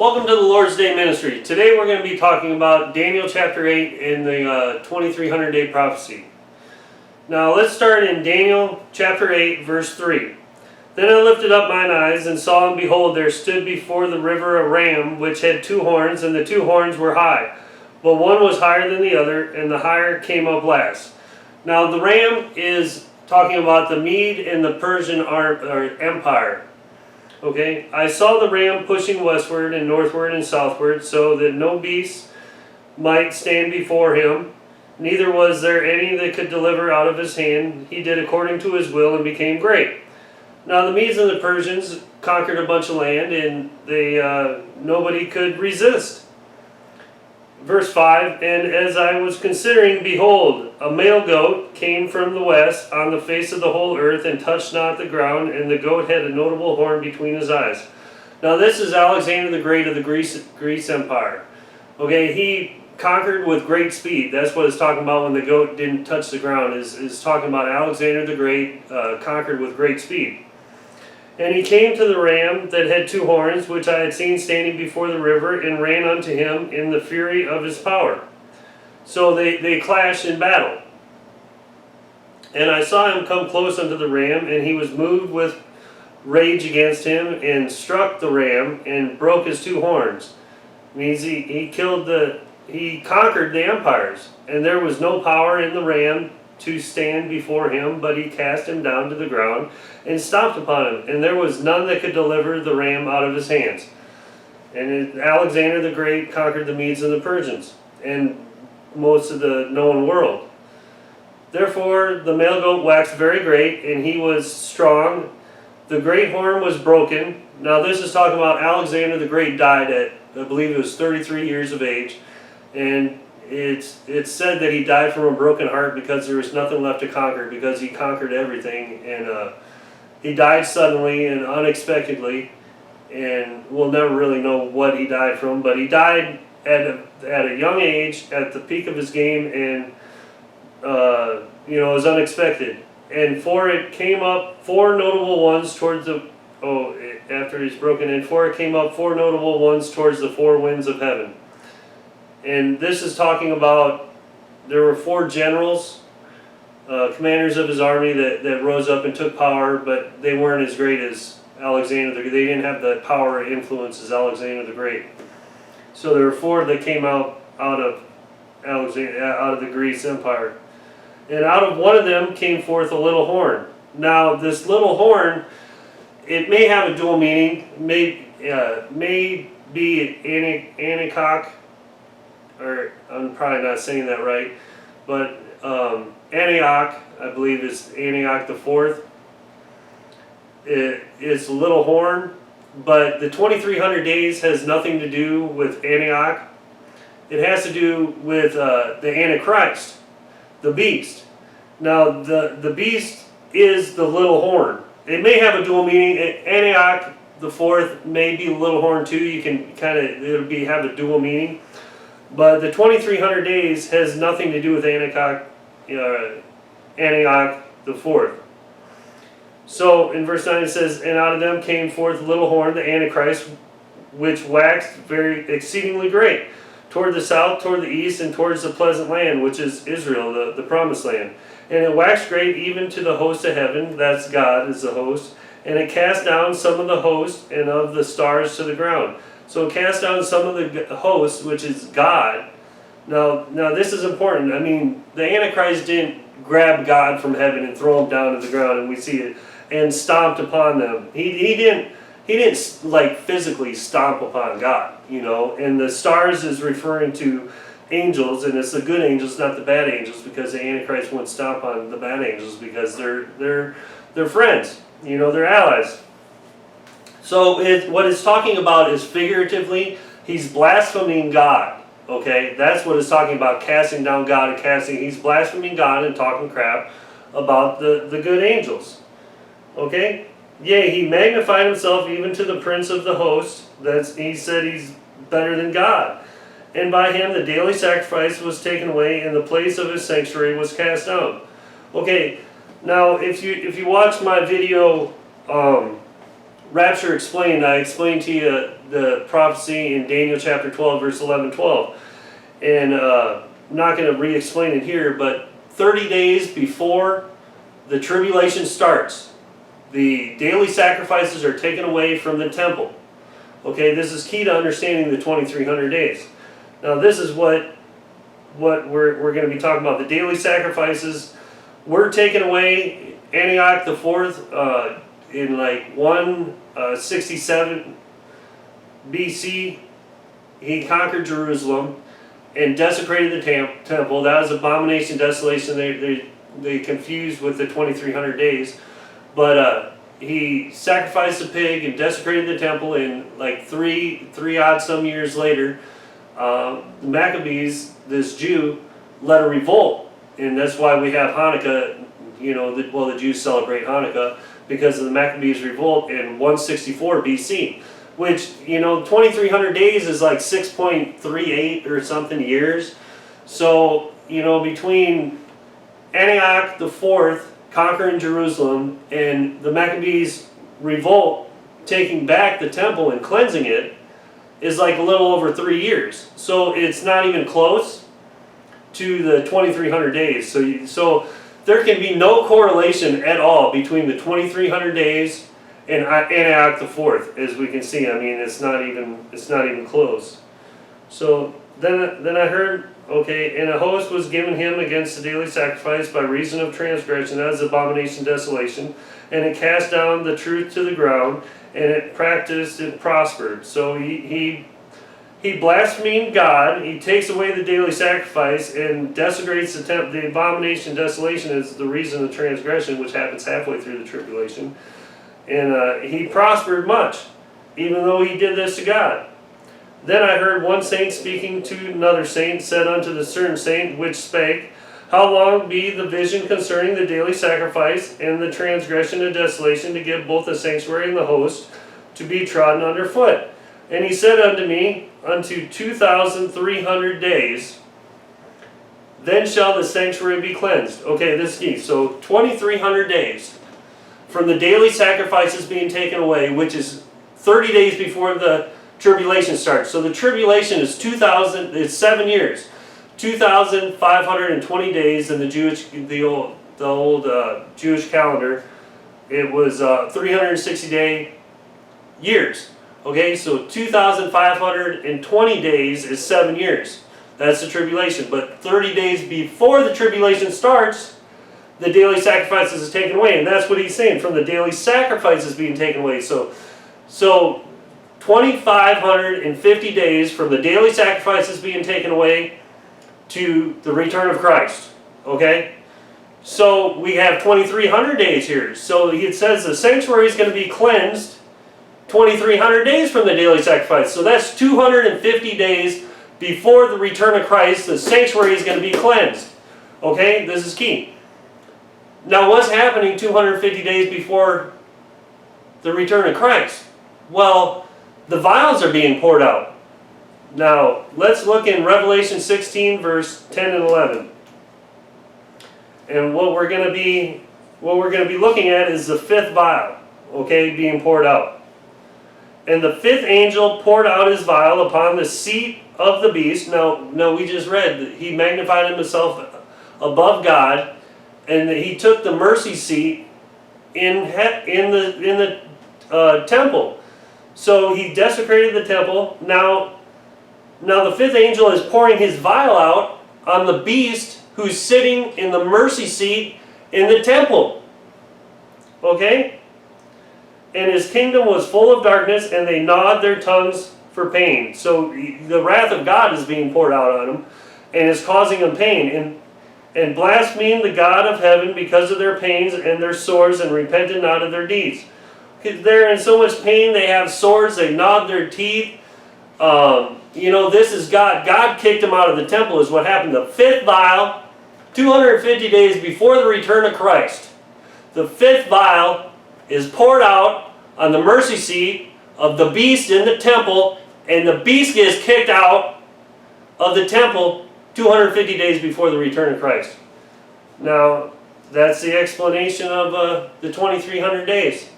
Welcome to the Lord's Day Ministry. Today we're going to be talking about Daniel chapter 8 in the 2300 day prophecy. Now let's start in Daniel chapter 8 verse 3. Then I lifted up mine eyes and saw, and behold, there stood before the river a ram which had two horns, and the two horns were high. But one was higher than the other, and the higher came up last. Now the ram is talking about the Mede and the Persian empire. Okay, I saw the ram pushing westward and northward and southward, so that no beast might stand before him. Neither was there any that could deliver out of his hand. He did according to his will and became great. Now the Medes and the Persians conquered a bunch of land, and nobody could resist. Verse 5, and as I was considering, behold, a male goat came from the west on the face of the whole earth, and touched not the ground, and the goat had a notable horn between his eyes. Now this is Alexander the Great of the Greece Empire. Okay, he conquered with great speed. That's what it's talking about when the goat didn't touch the ground, is talking about Alexander the Great conquered with great speed. And he came to the ram that had two horns, which I had seen standing before the river, and ran unto him in the fury of his power. So they clashed in battle. And I saw him come close unto the ram, and he was moved with rage against him, and struck the ram, and broke his two horns. It means he conquered the empires, and there was no power in the ram to stand before him, but he cast him down to the ground and stomped upon him, and there was none that could deliver the ram out of his hands. And Alexander the Great conquered the Medes and the Persians and most of the known world. Therefore the male goat waxed very great, and he was strong. The great horn was broken. Now this is talking about Alexander the Great died at, I believe it was 33 years of age, and it's said that he died from a broken heart because there was nothing left to conquer, because he conquered everything, and he died suddenly and unexpectedly, and we'll never really know what he died from, but he died at a young age, at the peak of his game, and it was unexpected. And it came up four notable ones towards after he's broken in, it came up four notable ones towards the four winds of heaven. And this is talking about, there were four generals, commanders of his army that rose up and took power, but they weren't as great as Alexander. They didn't have the power or influence as Alexander the Great. So there were four that came out of the Greece Empire. And out of one of them came forth a little horn. Now this little horn, it may have a dual meaning, may be Anicoch, or I'm probably not saying that right, but Antioch, I believe, is Antioch the Fourth. It's a little horn, but the 2300 days has nothing to do with Antioch. It has to do with the Antichrist, the beast. Now the beast is the little horn. It may have a dual meaning. Antioch the Fourth may be a little horn too. You can have a dual meaning. But the 2300 days has nothing to do with Antioch the Fourth. So in verse 9 it says, and out of them came forth a little horn, the Antichrist, which waxed very exceedingly great, toward the south, toward the east, and towards the pleasant land, which is Israel, the promised land. And it waxed great even to the host of heaven, that's God is the host, and it cast down some of the host and of the stars to the ground. So it cast down some of the hosts, which is God. Now this is important. I mean, the Antichrist didn't grab God from heaven and throw him down to the ground, and we see it, and stomped upon them. He didn't like physically stomp upon God, And the stars is referring to angels, and it's the good angels, not the bad angels, because the Antichrist won't stomp on the bad angels because they're friends, they're allies. So what it's talking about is figuratively, he's blaspheming God. Okay, that's what it's talking about, casting down God and he's blaspheming God and talking crap about the good angels. Okay? Yea, he magnified himself even to the prince of the host. He said he's better than God. And by him the daily sacrifice was taken away, and the place of his sanctuary was cast down. Okay, now if you watch my video rapture explained, I explained to you the prophecy in Daniel chapter 12, verse 11, 12. And I'm not going to re-explain it here, but 30 days before the tribulation starts, the daily sacrifices are taken away from the temple. Okay, this is key to understanding the 2300 days. Now this is what we're going to be talking about. The daily sacrifices were taken away. Antioch the Fourth in like 167 BC, he conquered Jerusalem and desecrated the temple. That was abomination, desolation. They confused with the 2300 days, but he sacrificed a pig and desecrated the temple. And like three odd some years later, the Maccabees, this Jew, led a revolt, and that's why we have Hanukkah. You know, the Jews celebrate Hanukkah because of the Maccabees revolt in 164 BC, which, you know, 2300 days is like 6.38 or something years. So, you know, between Antioch the Fourth conquering Jerusalem and the Maccabees revolt taking back the temple and cleansing it is like a little over 3 years. So it's not even close to the 2300 days. So there can be no correlation at all between the 2300 days and Antioch the Fourth, as we can see. I mean, it's not even close. So then I heard, okay, and a host was given him against the daily sacrifice by reason of transgression, that is abomination, desolation, and it cast down the truth to the ground, and it practiced and prospered. So he blasphemed God. He takes away the daily sacrifice and desecrates the temple. The abomination, desolation is the reason of transgression, which happens halfway through the tribulation. And he prospered much, even though he did this to God. Then I heard one saint speaking to another saint, said unto the certain saint which spake, How long be the vision concerning the daily sacrifice and the transgression and desolation, to give both the sanctuary and the host to be trodden under foot? And he said unto me, Unto 2,300 days, then shall the sanctuary be cleansed. Okay, this is key. So 2,300 days from the daily sacrifices being taken away, which is 30 days before the tribulation starts. So the tribulation is 7 years. 2,520 days in the old Jewish calendar. It was 360-day years. Okay, so 2,520 days is 7 years. That's the tribulation. But 30 days before the tribulation starts, the daily sacrifices is taken away. And that's what he's saying, from the daily sacrifices being taken away. So 2,550 days from the daily sacrifices being taken away to the return of Christ. Okay? So we have 2,300 days here. So it says the sanctuary is going to be cleansed 2,300 days from the daily sacrifice. So that's 250 days before the return of Christ. The sanctuary is going to be cleansed. Okay? This is key. Now what's happening 250 days before the return of Christ? Well, the vials are being poured out. Now, let's look in Revelation 16, verse 10 and 11. And what we're going to be looking at is the fifth vial, okay, being poured out. And the fifth angel poured out his vial upon the seat of the beast. Now we just read that he magnified himself above God, and that he took the mercy seat in the temple. So he desecrated the temple. Now the fifth angel is pouring his vial out on the beast who's sitting in the mercy seat in the temple. Okay? And his kingdom was full of darkness, and they gnawed their tongues for pain. So the wrath of God is being poured out on them, and is causing them pain. And blasphemed the God of heaven because of their pains and their sores, and repented not of their deeds. They're in so much pain, they have sores, they gnawed their teeth. This is God. God kicked them out of the temple is what happened. The fifth vial, 250 days before the return of Christ. The fifth vial is poured out on the mercy seat of the beast in the temple, and the beast gets kicked out of the temple 250 days before the return of Christ. Now, that's the explanation of the 2,300 days.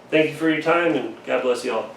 Thank you for your time, and God bless you all.